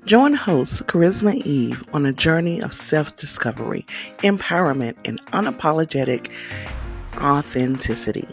Join host Charisma Eve on a journey of self-discovery, empowerment, and unapologetic authenticity.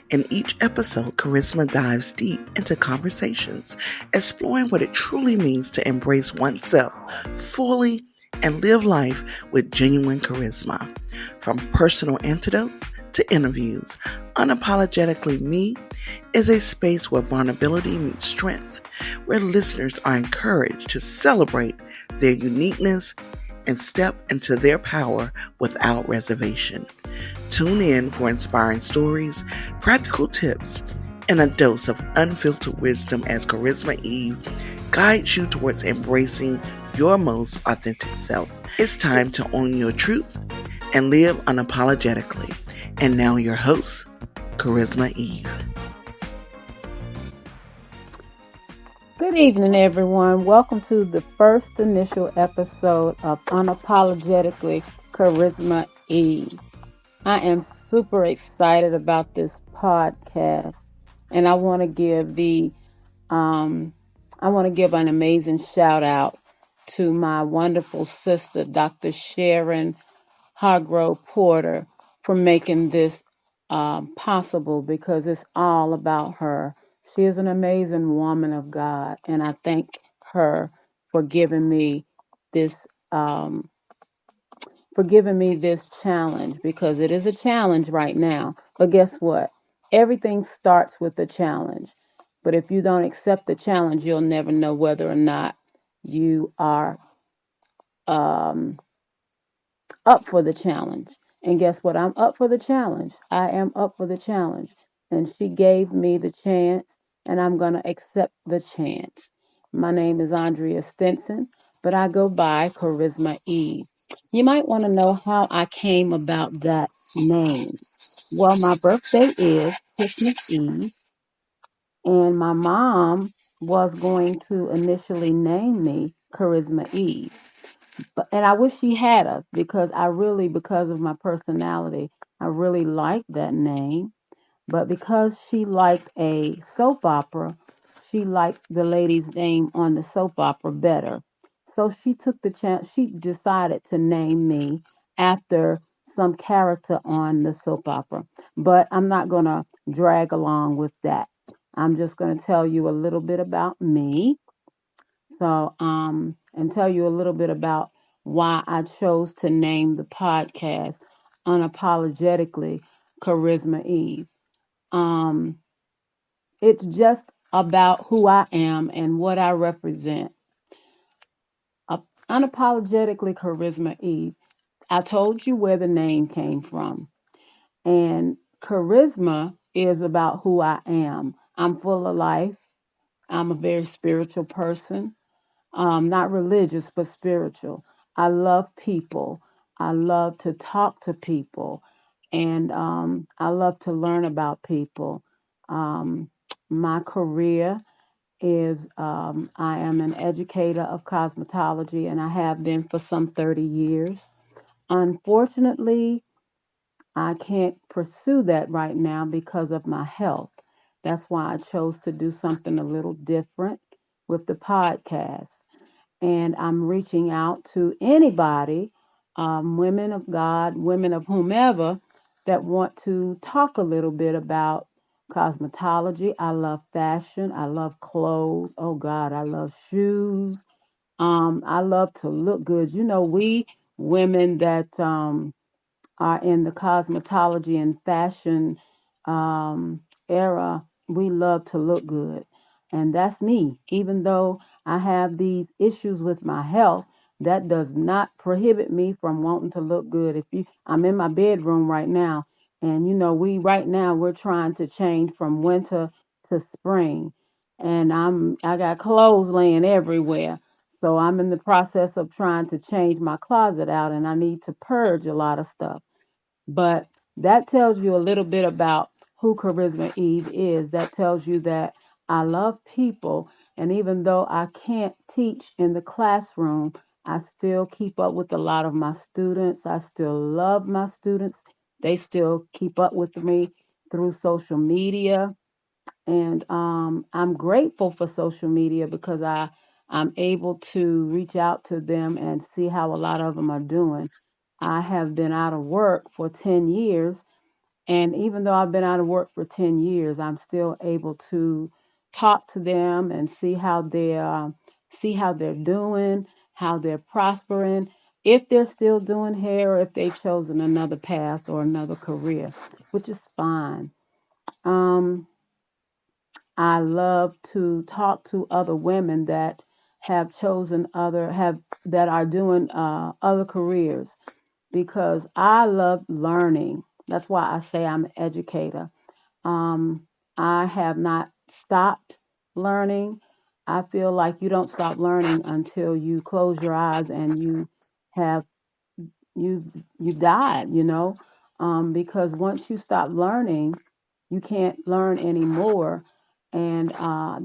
In each episode, Charisma dives deep into conversations, exploring what it truly means to embrace oneself fully and live life with genuine charisma. From personal antidotes to interviews, Unapologetically Me is a space where vulnerability meets strength, where listeners are encouraged to celebrate their uniqueness and step into their power without reservation. Tune in for inspiring stories, practical tips, and a dose of unfiltered wisdom as Charisma Eve guides you towards embracing your most authentic self. It's time to own your truth and live unapologetically. And now your host, Charisma Eve. Good evening, everyone. Welcome to the first initial episode of Unapologetically Charisma Eve. I am super excited about this podcast, and I want to give an amazing shout out to my wonderful sister, Dr. Sharon Hargrove Porter, for making this possible because it's all about her. She is an amazing woman of God, and I thank her for giving me this um, challenge because it is a challenge right now. But guess what? Everything starts with a challenge. But if you don't accept the challenge, you'll never know whether or not you are um, up for the challenge. And guess what? I'm up for the challenge. I am up for the challenge. And she gave me the chance, and I'm going to accept the chance. My name is Andrea Stinson, but I go by Charisma Eve. You might want to know how I came about that name. Well, my birthday is Christmas Eve, and my mom was going to initially name me Charisma Eve. And I wish she had us because because of my personality, I really liked that name. But because she liked a soap opera, she liked the lady's name on the soap opera better. So she took the chance, she decided to name me after some character on the soap opera. But I'm not going to drag along with that. I'm just going to tell you a little bit about me and tell you a little bit about why I chose to name the podcast Unapologetically Charisma Eve. Um, it's just about who I am and what I represent. Unapologetically Charisma Eve. I told you where the name came from. And charisma is about who I am. I'm full of life. I'm a very spiritual person. Not religious, but spiritual. I love people. I love to talk to people, and I love to learn about people. Um, my career is I am an educator of cosmetology, and I have been for some 30 years. Unfortunately, I can't pursue that right now because of my health. That's why I chose to do something a little different with the podcast, and I'm reaching out to anybody, women of God, women of whomever, that want to talk a little bit about cosmetology. I love fashion. I love clothes. Oh God, I love shoes. I love to look good. We women that are in the cosmetology and fashion um, era, we love to look good. And that's me. Even though I have these issues with my health, that does not prohibit me from wanting to look good. I'm in my bedroom right now, and we're trying to change from winter to spring, and I got clothes laying everywhere. So I'm in the process of trying to change my closet out, and I need to purge a lot of stuff. But that tells you a little bit about who Charisma Eve is. That tells you that I love people. And even though I can't teach in the classroom, I still keep up with a lot of my students. I still love my students. They still keep up with me through social media. And I'm grateful for social media because I'm able to reach out to them and see how a lot of them are doing. I have been out of work for 10 years, and even though I've been out of work for 10 years, I'm still able to talk to them and see how they're doing, how they're prospering, if they're still doing hair or if they've chosen another path or another career, which is fine. Um, I love to talk to other women that have chosen other have that are doing other careers because I love learning. That's why I say I'm an educator. Um, I have not stopped learning. I feel like you don't stop learning until you close your eyes and have you you died, because once you stop learning, you can't learn anymore, and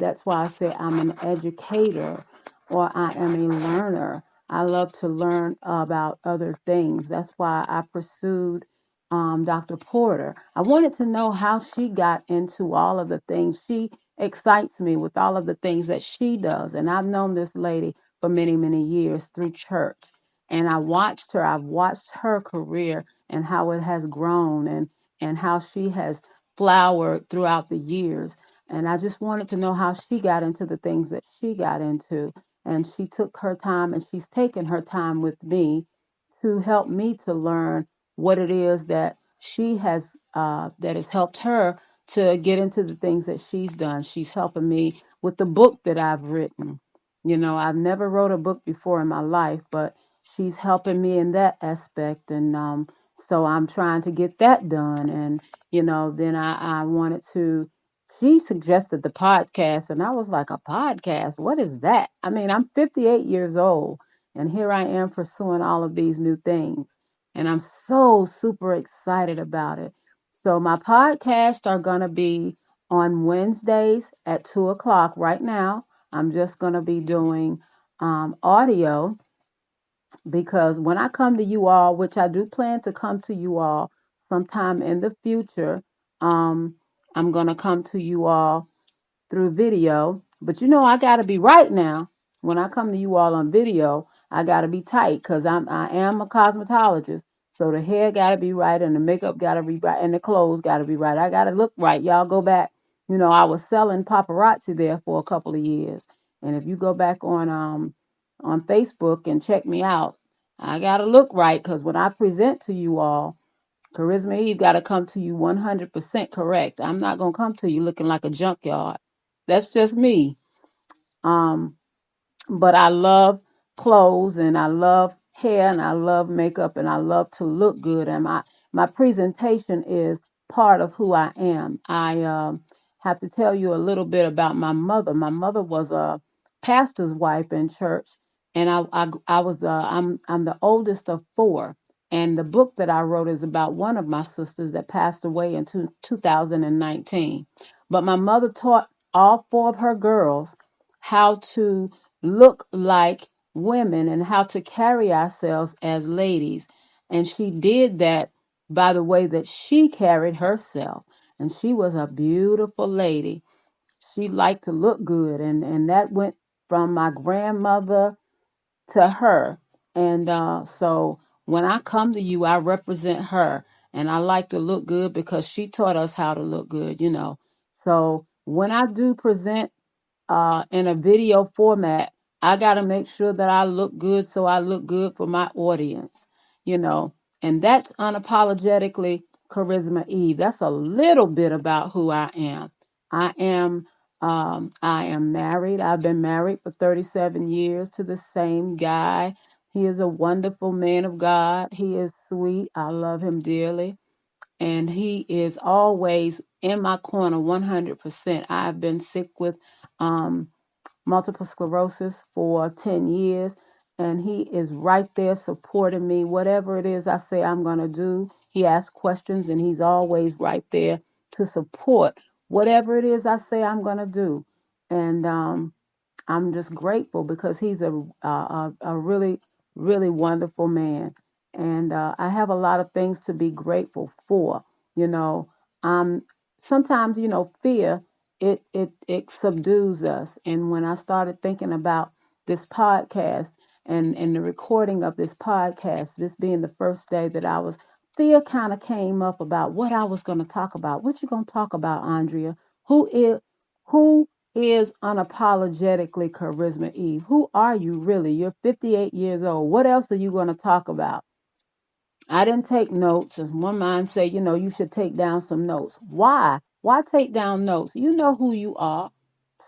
that's why I say I'm an educator or I am a learner. I love to learn about other things. That's why I pursued Dr. Porter. I wanted to know how she got into all of the things. She excites me with all of the things that she does, and I've known this lady for many, many years through church, and I've watched her career and how it has grown, and how she has flowered throughout the years. And I just wanted to know how she got into the things that she got into. And she took her time, and she's taken her time with me to help me to learn what it is that she has that has helped her to get into the things that she's done. She's helping me with the book that I've written. I've never wrote a book before in my life, but she's helping me in that aspect, and so I'm trying to get that done. And then I wanted to. She suggested the podcast, and I was like, a podcast? What is that? I mean, I'm 58 years old, and here I am pursuing all of these new things. And I'm so super excited about it. So my podcasts are going to be on Wednesdays at 2 o'clock right now. I'm just going to be doing audio because when I come to you all, which I do plan to come to you all sometime in the future, um, I'm going to come to you all through video. But I got to be right now. When I come to you all on video, I got to be tight because I am a cosmetologist. So the hair got to be right and the makeup got to be right and the clothes got to be right. I got to look right. Y'all go back. I was selling paparazzi there for a couple of years. And if you go back on Facebook and check me out, I got to look right because when I present to you all, Charisma Eve got to come to you 100% correct. I'm not going to come to you looking like a junkyard. That's just me. Um, but I love clothes and I love hair and I love makeup and I love to look good. And my presentation is part of who I am. I have to tell you a little bit about my mother. My mother was a pastor's wife in church, and I'm the oldest of four. And the book that I wrote is about one of my sisters that passed away in 2019. But my mother taught all four of her girls how to look like women and how to carry ourselves as ladies. And she did that by the way that she carried herself. And she was a beautiful lady. She liked to look good. And that went from my grandmother to her. And so when I come to you, I represent her. And I like to look good because she taught us how to look good. So when I do present in a video format, I got to make sure that I look good so I look good for my audience, you know. And that's unapologetically Charisma Eve. That's a little bit about who I am. I am I am married. I've been married for 37 years to the same guy. He is a wonderful man of God. He is sweet. I love him dearly, and he is always in my corner 100%. I've been sick with um, multiple sclerosis for 10 years, and he is right there supporting me. Whatever it is I say I'm going to do, he asks questions, and he's always right there to support whatever it is I say I'm going to do. And I'm just grateful because he's a really, really wonderful man. And I have a lot of things to be grateful for. You know, sometimes, fear, it subdues us. And when I started thinking about this podcast and the recording of this podcast, this being the first day that fear kind of came up about what I was going to talk about. What you going to talk about, Andrea? Who is unapologetically Charisma Eve? Who are you really? You're 58 years old. What else are you going to talk about? I didn't take notes. As one man say, you should take down some notes. Why? Why take down notes? You know who you are.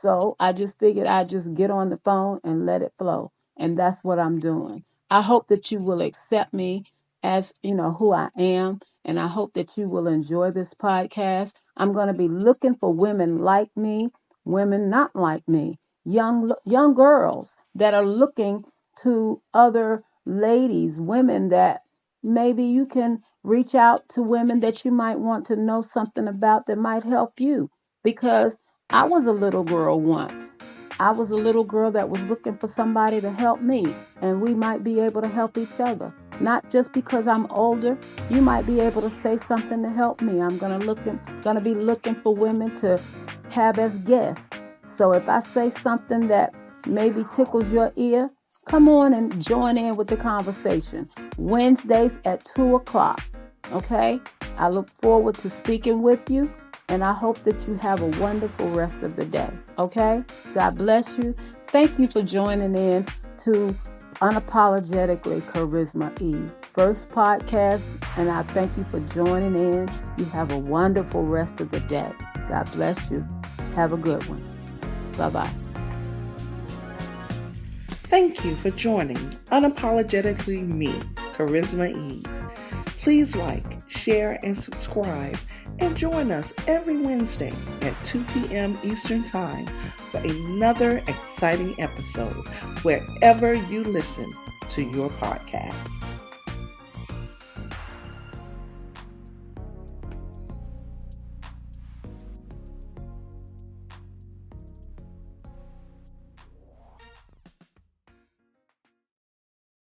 So I just figured I'd just get on the phone and let it flow. And that's what I'm doing. I hope that you will accept me as, who I am. And I hope that you will enjoy this podcast. I'm going to be looking for women like me, women not like me, young girls that are looking to other ladies, women that maybe you can reach out to, women that you might want to know something about that might help you. Because I was a little girl once. I was a little girl that was looking for somebody to help me, and we might be able to help each other. Not just because I'm older, you might be able to say something to help me. I'm gonna be looking for women to have as guests. So if I say something that maybe tickles your ear, come on and join in with the conversation. Wednesdays at 2:00. Okay? I look forward to speaking with you. And I hope that you have a wonderful rest of the day. Okay? God bless you. Thank you for joining in to Unapologetically Charisma Eve. First podcast, and I thank you for joining in. You have a wonderful rest of the day. God bless you. Have a good one. Bye-bye. Thank you for joining Unapologetically Me, Charisma Eve. Please like, share, and subscribe, and join us every Wednesday at 2 p.m. Eastern Time for another exciting episode wherever you listen to your podcast.